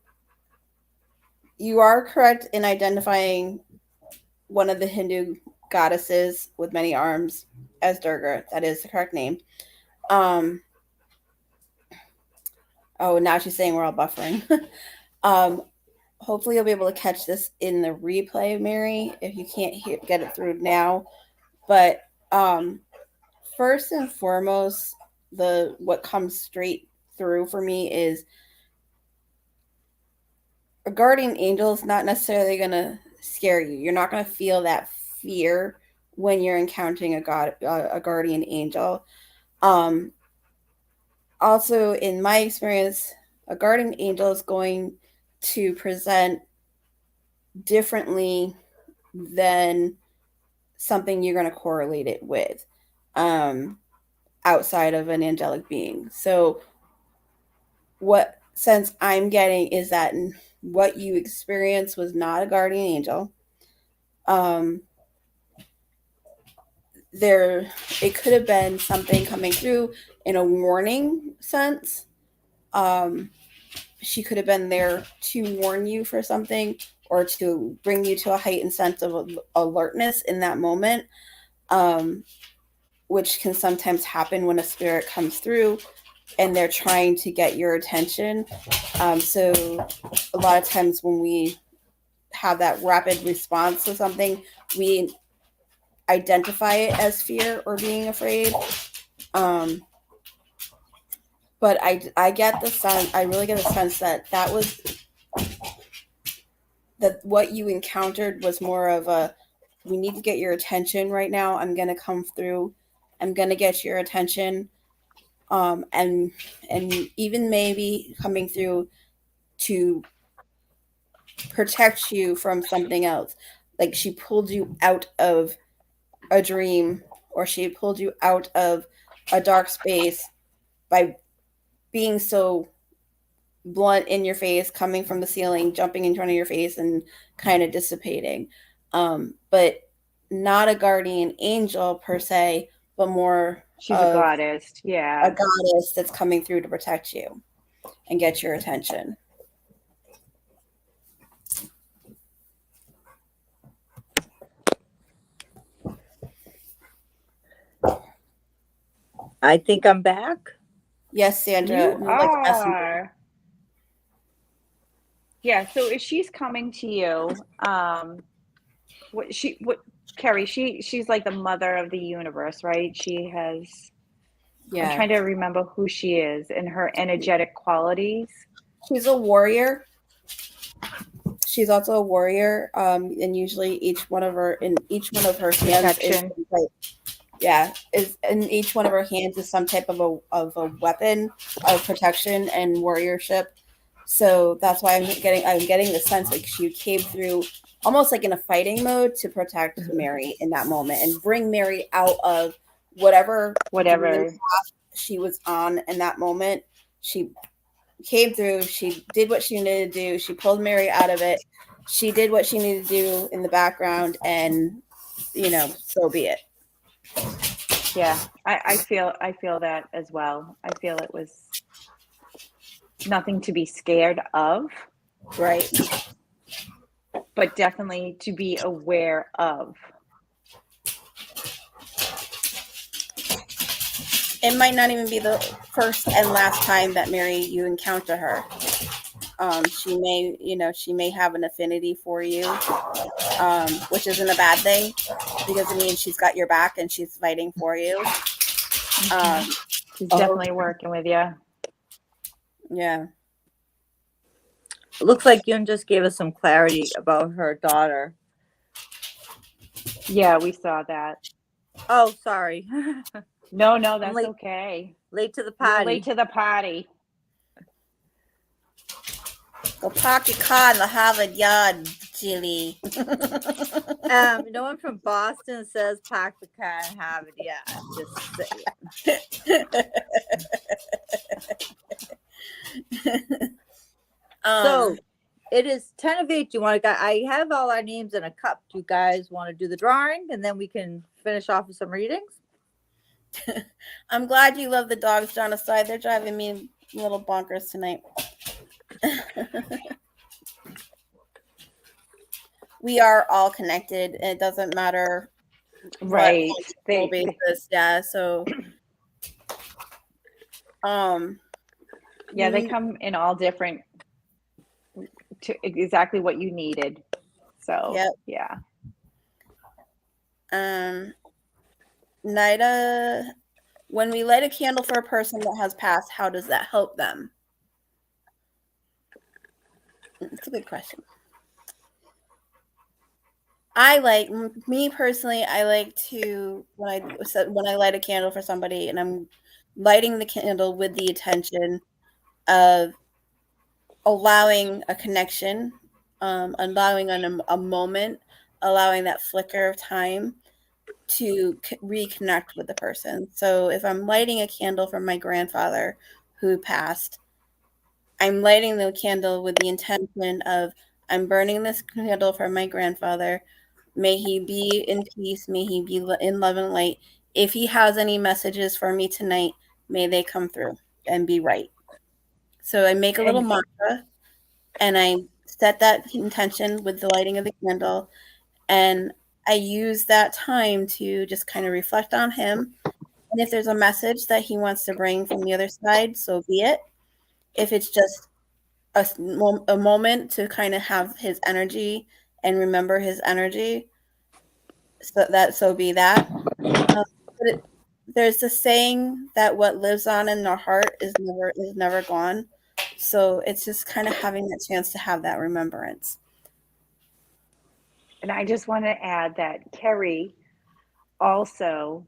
you are correct in identifying one of the Hindu goddesses with many arms as Durga. That is the correct name. Oh, now she's saying we're all buffering. Hopefully you'll be able to catch this in the replay, Mary, if you can't get it through now. But first and foremost, what comes straight through for me is a guardian angel is not necessarily going to scare you. You're not going to feel that fear when you're encountering a guardian angel. Also, in my experience, a guardian angel is going to present differently than something you're going to correlate it with outside of an angelic being. So what sense I'm getting is that what you experienced was not a guardian angel. It could have been something coming through in a warning sense, She could have been there to warn you for something or to bring you to a heightened sense of alertness in that moment, which can sometimes happen when a spirit comes through and they're trying to get your attention. So a lot of times when we have that rapid response to something, we identify it as fear or being afraid. But I get the sense, I really get the sense that what you encountered was more of a, we need to get your attention right now. I'm going to come through. I'm going to get your attention. And even maybe coming through to protect you from something else. Like she pulled you out of a dream, or she pulled you out of a dark space by being so blunt in your face, coming from the ceiling, jumping in front of your face and kind of dissipating. But not a guardian angel per se, but more she's a goddess. Yeah. A goddess that's coming through to protect you and get your attention. I think I'm back. Yes, Sandra. You are. Yeah, so if she's coming to you, Carrie, she's like the mother of the universe, right? She has, I'm trying to remember who she is and her energetic qualities. She's a warrior. She's also a warrior. And usually in each one of her hands is in each one of her hands is some type of a weapon of protection and warriorship. So that's why I'm getting the sense like she came through almost like in a fighting mode to protect Mary in that moment and bring Mary out of whatever she was on in that moment. She came through. She did what she needed to do. She pulled Mary out of it. She did what she needed to do in the background, and so be it. Yeah, I feel that as well. I feel it was nothing to be scared of, right? But definitely to be aware of. It might not even be the first and last time that Mary you encounter her. She may have an affinity for you, which isn't a bad thing because it means she's got your back and she's fighting for you. She's definitely working with you. Yeah. It looks like Yun just gave us some clarity about her daughter. Yeah, we saw that. Oh, sorry. No, that's okay. Late to the party. You're late to the party. Go park your car in the Harvard yard, Jilly. No one from Boston says park the car in Harvard yard. Just saying. So it is 10 of 8. Do you want to go? I have all our names in a cup. Do you guys want to do the drawing and then we can finish off with some readings? I'm glad you love the dogs, Genocide. They're driving me a little bonkers tonight. We are all connected, and it doesn't matter, right? Basis, yeah. So, yeah, they come in all different to exactly what you needed. So, yeah. Nida, when we light a candle for a person that has passed, how does that help them? It's a good question. Me personally, I like to when I light a candle for somebody, and I'm lighting the candle with the intention of allowing a connection, allowing a moment, allowing that flicker of time to reconnect with the person. So if I'm lighting a candle for my grandfather who passed, I'm lighting the candle with the intention of I'm burning this candle for my grandfather. May he be in peace. May he be in love and light. If he has any messages for me tonight, may they come through and be right. So I make a little mantra and I set that intention with the lighting of the candle. And I use that time to just kind of reflect on him. And if there's a message that he wants to bring from the other side, so be it. If it's just a moment to kind of have his energy and remember his energy, so be that. There's a saying that what lives on in our heart is never gone. So it's just kind of having that chance to have that remembrance. And I just want to add that Carrie also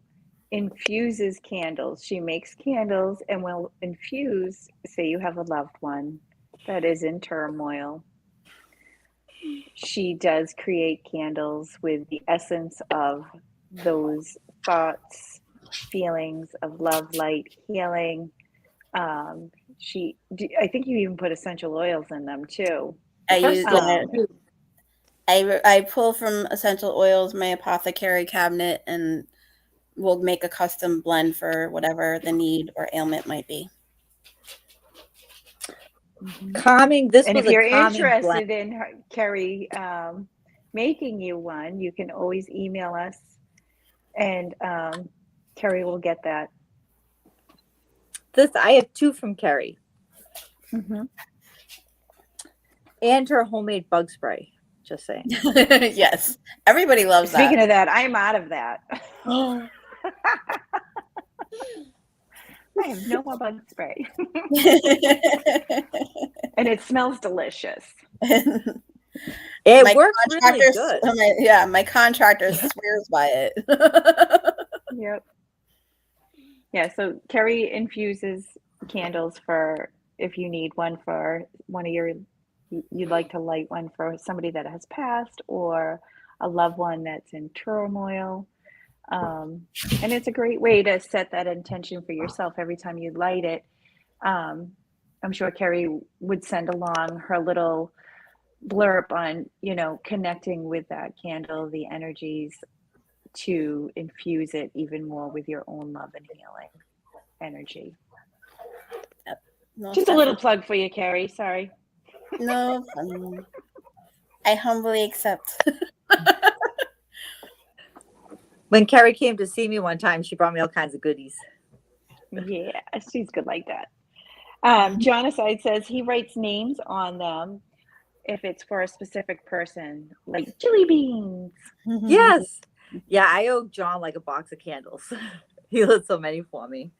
infuses candles. She makes candles and will infuse, say you have a loved one that is in turmoil. She does create candles with the essence of those thoughts, feelings of love, light, healing. I think you even put essential oils in them too. I pull from essential oils, my apothecary cabinet, and we'll make a custom blend for whatever the need or ailment might be. Calming. This and was if you're a calming interested blend. in Carrie making you one, you can always email us, and Carrie will get that. I have 2 from Carrie. Mm-hmm. And her homemade bug spray. Just saying. Yes, everybody loves that. Speaking of that, I'm out of that. I have no more bug spray. And it smells delicious. It works really good. My contractor swears by it. Yep. Yeah, so Carrie infuses candles for if you need one for one of you'd like to light one for somebody that has passed or a loved one that's in turmoil. And it's a great way to set that intention for yourself every time you light it. I'm sure Carrie would send along her little blurb on, connecting with that candle, the energies, to infuse it even more with your own love and healing energy. Yep. Just a little plug for you, Carrie. Sorry. No, I humbly accept. When Carrie came to see me one time, she brought me all kinds of goodies. Yeah, she's good like that. Jonathan says he writes names on them if it's for a specific person, like chili beans. Yes. Yeah, I owe John like a box of candles. He lit so many for me.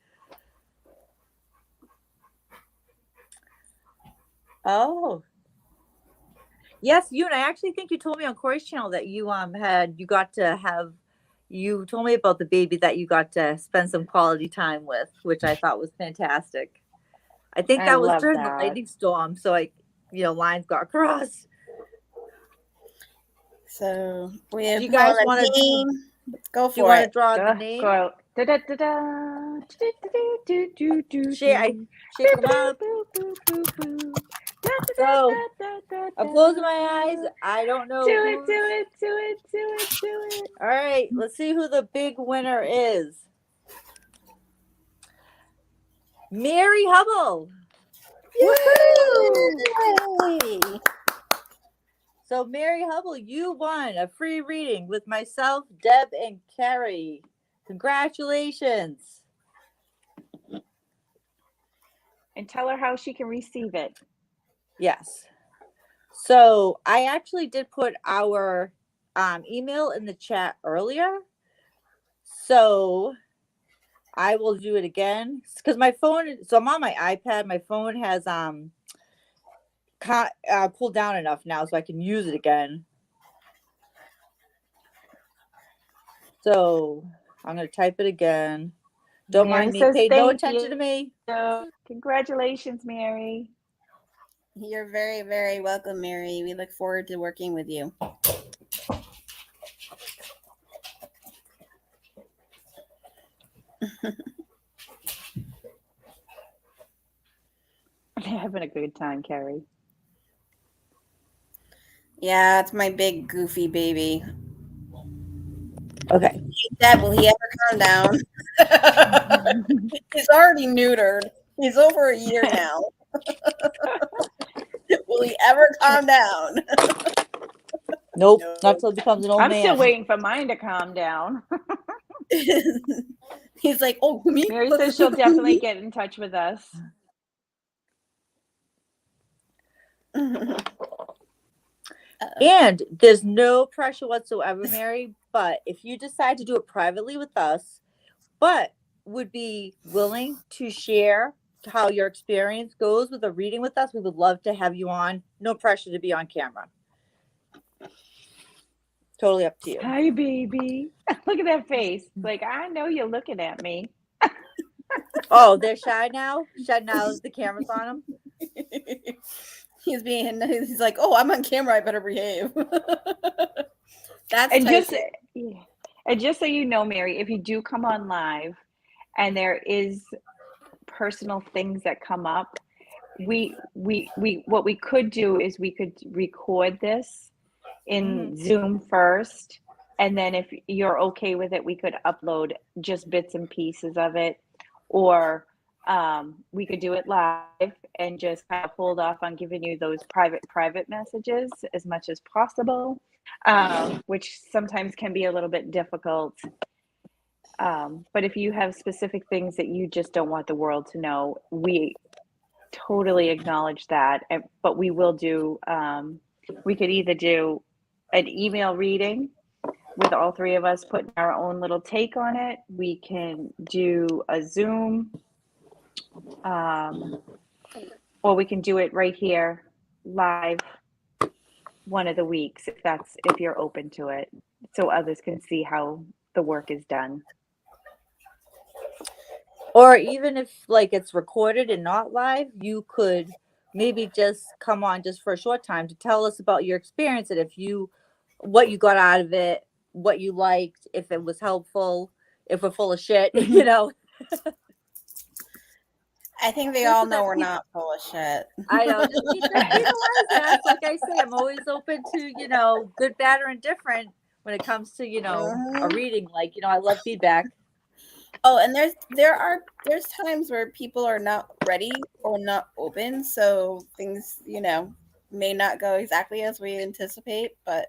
Oh. Yes, I actually think you told me on Corey's channel that you you told me about the baby that you got to spend some quality time with, which I thought was fantastic. I think that was during the lightning storm, so lines got crossed. So we have. Do you guys want to go for it? You want to draw the name? Go. Shake them up. So I'm closing my eyes. I don't know. Do it. All right, let's see who the big winner is. Mary Hubble. Yay! So Mary Hubble, you won a free reading with myself, Deb, and Carrie. Congratulations. And tell her how she can receive it. Yes. So I actually did put our email in the chat earlier. So I will do it again because my phone. So I'm on my iPad. My phone has cooled down enough now so I can use it again. So I'm going to type it again. Don't Mary mind me. says Pay no thank attention you. to me. Congratulations, Mary. You're very, very welcome, Mary. We look forward to working with you. They're having a good time, Carrie. Yeah, it's my big goofy baby. Okay. Dad, will he ever calm down? He's already neutered. He's over a year now. Will he ever calm down? Nope, not till it becomes an old I'm man. still waiting for mine to calm down. He's like, oh, me? Mary says she'll definitely get in touch with us. And there's no pressure whatsoever, Mary. But if you decide to do it privately with us, but would be willing to share how your experience goes with a reading with us, we would love to have you on. No pressure to be on camera. Totally up to you. Hi, baby. Look at that face. Like, I know you're looking at me. Oh, they're shy now? Shy now the camera's on them? He's like, oh, I'm on camera, I better behave. That's and just so you know, Mary, if you do come on live and there is personal things that come up, we what we could do is we could record this in Zoom first, and then if you're okay with it, we could upload just bits and pieces of it, or we could do it live and just kind of hold off on giving you those private messages as much as possible, which sometimes can be a little bit difficult. But if you have specific things that you just don't want the world to know, we totally acknowledge that. But we will do, we could either do an email reading with all three of us putting our own little take on it. We can do a Zoom, or we can do it right here live one of the weeks if you're open to it, so others can see how the work is done. Or even if like it's recorded and not live, you could maybe just come on just for a short time to tell us about your experience and what you got out of it, what you liked, if it was helpful, if we're full of shit, you know. I think they all know we're not full of shit. I know. Just keep it like I say, I'm always open to, good, bad, or indifferent when it comes to, a reading. Like, I love feedback. Oh, and there's times where people are not ready or not open, so things, may not go exactly as we anticipate, but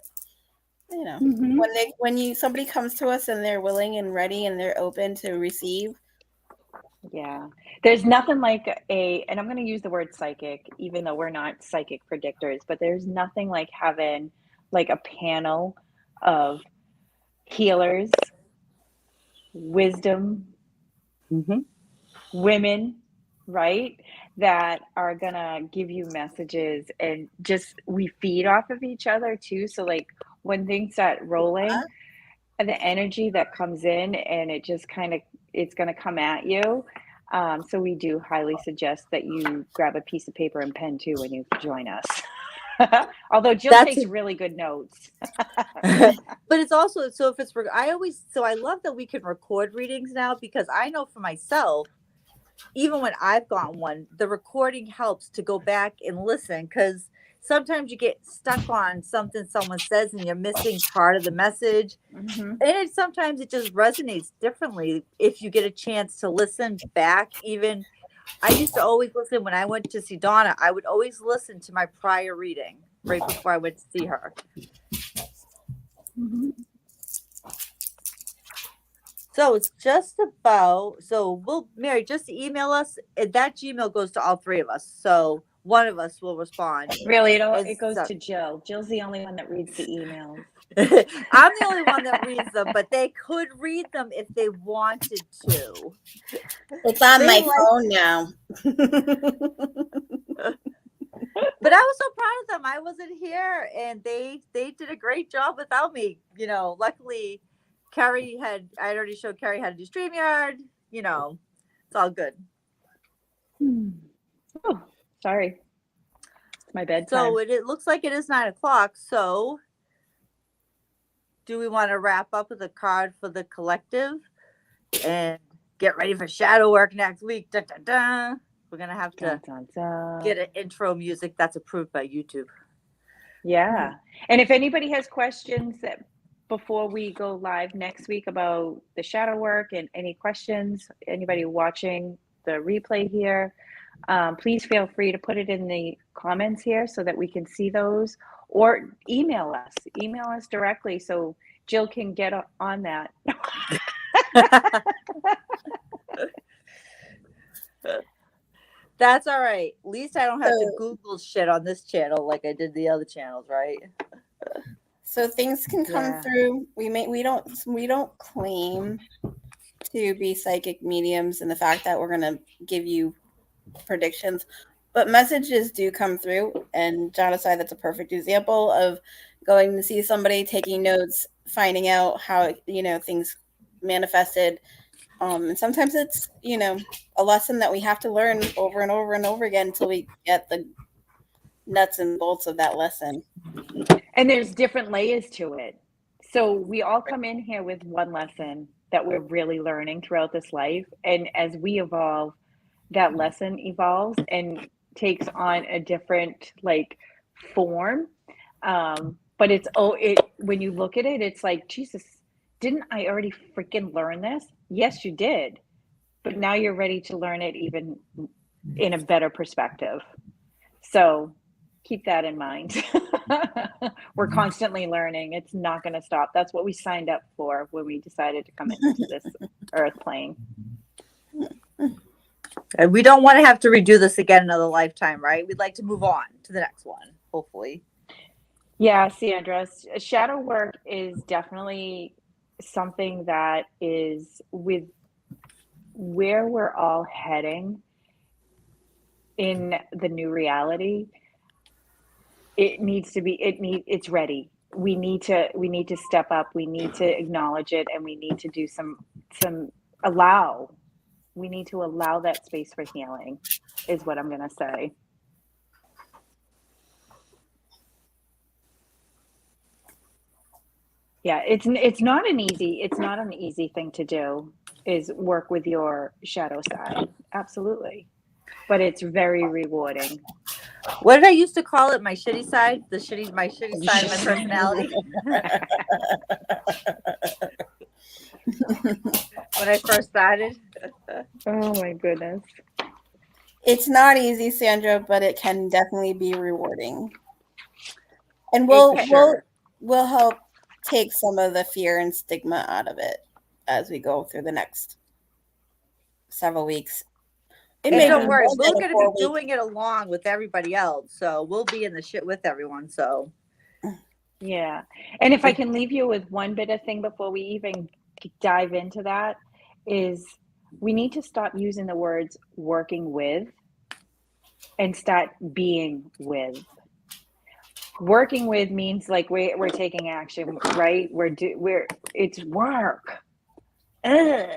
when somebody comes to us and they're willing and ready and they're open to receive. Yeah. There's nothing like and I'm going to use the word psychic, even though we're not psychic predictors, but there's nothing like having like a panel of healers, wisdom, women, right? That are going to give you messages, and just we feed off of each other too. So like when things start rolling, and the energy that comes in, and it just it's going to come at you. So we do highly suggest that you grab a piece of paper and pen too when you join us. Although Jill takes really good notes. But it's also, so if it's, I love that we can record readings now, because I know for myself, even when I've gotten one, the recording helps to go back and listen, because sometimes you get stuck on something someone says and you're missing part of the message. And sometimes it just resonates differently if you get a chance to listen back. Even I used to always listen when I went to see Donna. I would always listen to my prior reading right before I went to see her. So it's just about, Mary, just email us. That Gmail goes to all three of us. So one of us will respond. Really, it goes to Jill. Jill's the only one that reads the emails. I'm the only one that reads them, but they could read them if they wanted to. It's on my phone now. But I was so proud of them. I wasn't here, and they did a great job without me. Luckily, I already showed Carrie how to do StreamYard. It's all good. Oh, sorry. It's my bedtime. So it looks like it is 9:00. So do we want to wrap up with a card for the collective and get ready for shadow work next week? Dun, dun, dun. We're going to have to get an intro music that's approved by YouTube. Yeah. And if anybody has questions before we go live next week about the shadow work, and any questions, anybody watching the replay here, please feel free to put it in the comments here so that we can see those, or email us directly so Jill can get on that. That's all right. At least I don't have to Google shit on this channel like I did the other channels, right? So things can come through. We don't claim to be psychic mediums, and the fact that we're gonna give you predictions, but messages do come through. And Jonathan, that's a perfect example of going to see somebody, taking notes, finding out how things manifested. And sometimes it's a lesson that we have to learn over and over and over again until we get the nuts and bolts of that lesson. And there's different layers to it. So we all come in here with one lesson that we're really learning throughout this life. And as we evolve, that lesson evolves and takes on a different form. But when you look at it, it's like, Jesus, didn't I already freaking learn this? Yes, you did. But now you're ready to learn it even in a better perspective. So keep that in mind. We're constantly learning. It's not going to stop. That's what we signed up for when we decided to come into this earth plane. And we don't want to have to redo this again another lifetime, right? We'd like to move on to the next one, hopefully. Yeah, Sandra, shadow work is definitely something that is with where we're all heading in the new reality. It's ready. We need to step up. We need to acknowledge it, and we need to do we need to allow that space for healing, is what I'm going to say. Yeah, it's not an easy thing to do, is work with your shadow side. Absolutely. But it's very rewarding. What did I used to call it? My shitty side? My shitty side of my personality. When I first started. Oh my goodness. It's not easy, Sandra, but it can definitely be rewarding. And we'll help take some of the fear and stigma out of it as we go through the next several weeks. Don't worry, we're going to be doing it along with everybody else. So we'll be in the shit with everyone. So yeah. And if I can leave you with one bit of thing before we even dive into that, is we need to stop using the words working with and start being with. Working with means we're taking action, right? It's work. Ugh.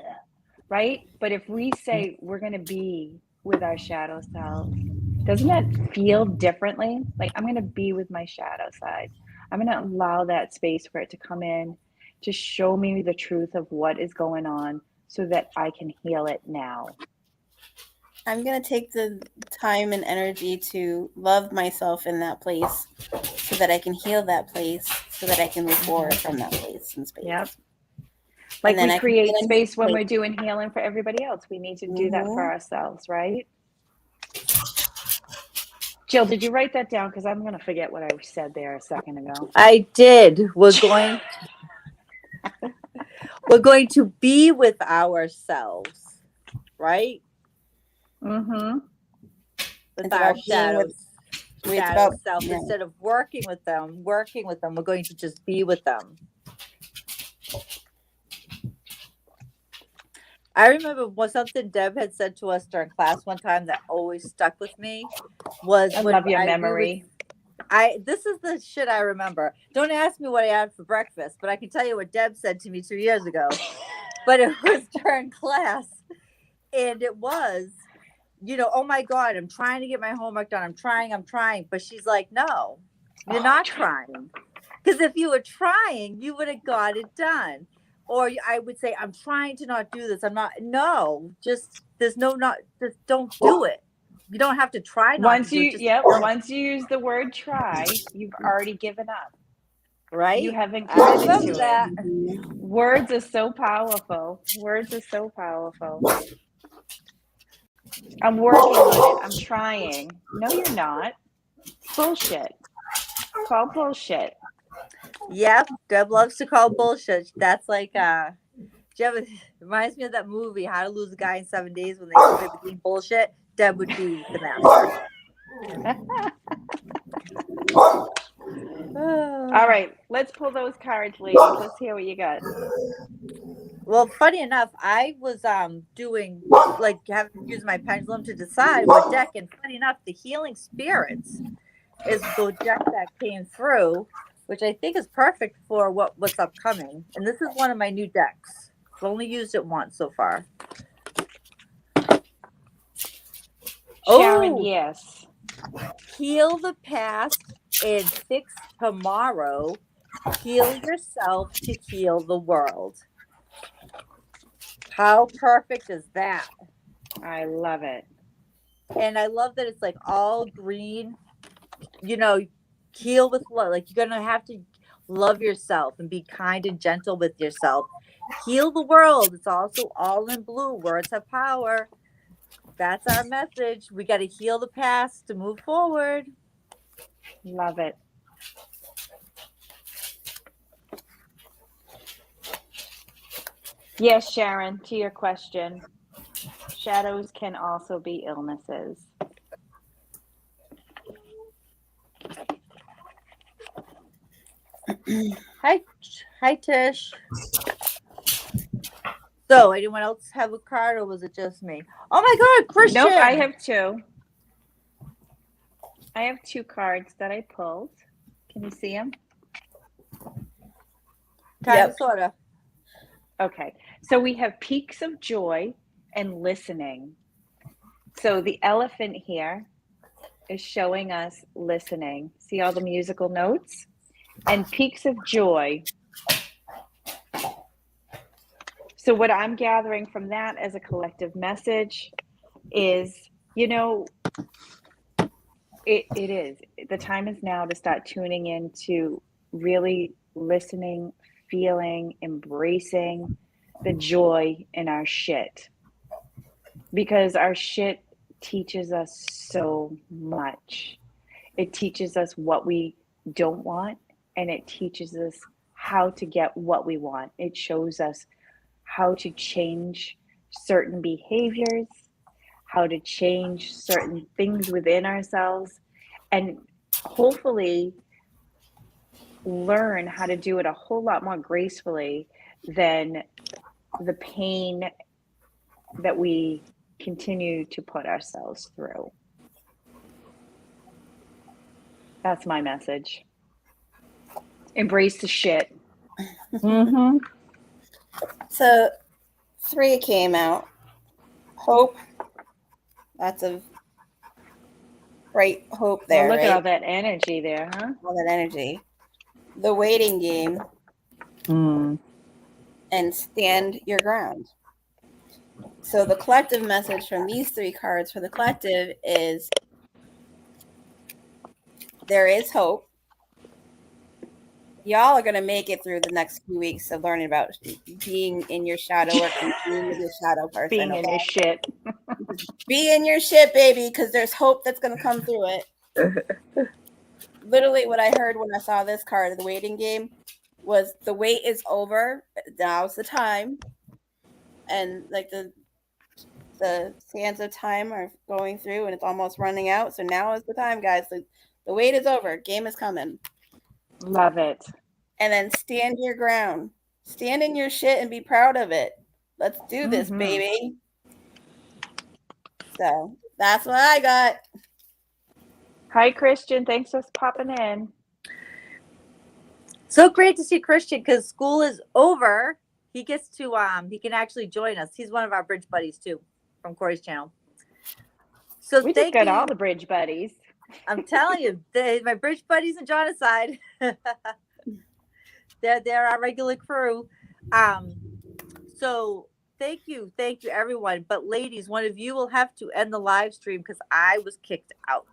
Right? But if we say we're going to be with our shadow self, doesn't that feel differently? Like, I'm going to be with my shadow side. I'm going to allow that space for it to come in, to show me the truth of what is going on so that I can heal it now. I'm going to take the time and energy to love myself in that place so that I can heal that place, so that I can move forward from that place and space. Yep. Like we create space when we're doing healing for everybody else. We need to do that for ourselves, right? Jill, did you write that down? Because I'm going to forget what I said there a second ago. I did. We're going to be with ourselves, right? Mm-hmm. With our shadow self. Instead of working with them, we're going to just be with them. I remember something Deb had said to us during class one time that always stuck with me was, I love your memory. This is the shit I remember. Don't ask me what I had for breakfast, but I can tell you what Deb said to me 2 years ago. But it was during class, and it was, oh my God, I'm trying to get my homework done. I'm trying. But she's like, no, you're not trying. Because if you were trying, you would have got it done. Or I would say, I'm trying to not do this. Just don't do it. You don't have to try not to do it. Once you use the word try, you've already given up. Right? You haven't committed to that. It. Words are so powerful. I'm working on it. I'm trying. No, you're not. Bullshit. Call bullshit. Yep, Deb loves to call bullshit. That's like it reminds me of that movie, How to Lose a Guy in 7 Days, when they split between bullshit. Deb would be the master. All right, let's pull those cards, ladies. Let's hear what you got. Well, funny enough, I was doing like using my pendulum to decide what deck, and funny enough, the Healing Spirits is the deck that came through, which I think is perfect for what's upcoming. And this is one of my new decks. I've only used it once so far. Sharon, yes. Heal the past and fix tomorrow. Heal yourself to heal the world. How perfect is that? I love it. And I love that it's like all green. You know, heal with love. Like, you're going to have to love yourself and be kind and gentle with yourself. Heal the world. It's also all in blue. Words have power. That's our message. We got to heal the past to move forward. Love it. Yes, Sharon, to your question, shadows can also be illnesses. Hi, Tish. So, anyone else have a card, or was it just me? Oh my God, Christian! Nope, I have two. I have two cards that I pulled. Can you see them? Kind of, sort of. Okay, so we have peaks of joy and listening. So the elephant here is showing us listening. See all the musical notes? And peaks of joy. So what I'm gathering from that as a collective message is, you know, it is. The time is now to start tuning into really listening, feeling, embracing the joy in our shit. Because our shit teaches us so much. It teaches us what we don't want, and it teaches us how to get what we want. It shows us how to change certain behaviors, how to change certain things within ourselves, and hopefully learn how to do it a whole lot more gracefully than the pain that we continue to put ourselves through. That's my message. Embrace the shit. Mm-hmm. So 3 came out. Hope. Lots of bright hope there. Well, look right? at all that energy there, huh? All that energy. The waiting game. And stand your ground. So the collective message from these 3 cards for the collective is there is hope. Y'all are going to make it through the next few weeks of learning about being in your shadow work and being with your shadow person. Being in your shit. Be in your shit, baby, because there's hope that's going to come through it. Literally what I heard when I saw this card of the waiting game was the wait is over. Now's the time. And like the sands of time are going through and it's almost running out. So now is the time, guys. The wait is over. Game is coming. Love it. And then stand your ground. Stand in your shit and be proud of it. Let's do this, baby. So that's what I got. Hi, Christian. Thanks for popping in. So great to see Christian, because school is over. He gets to he can actually join us. He's one of our bridge buddies too, from Corey's channel. So we just got all the bridge buddies. I'm telling you, my bridge buddies and Jonaside. they're our regular crew. So thank you everyone. But ladies, one of you will have to end the live stream because I was kicked out.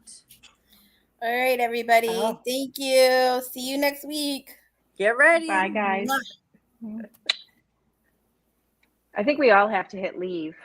All right, everybody. Oh. Thank you. See you next week. Get ready. Bye, guys. I think we all have to hit leave.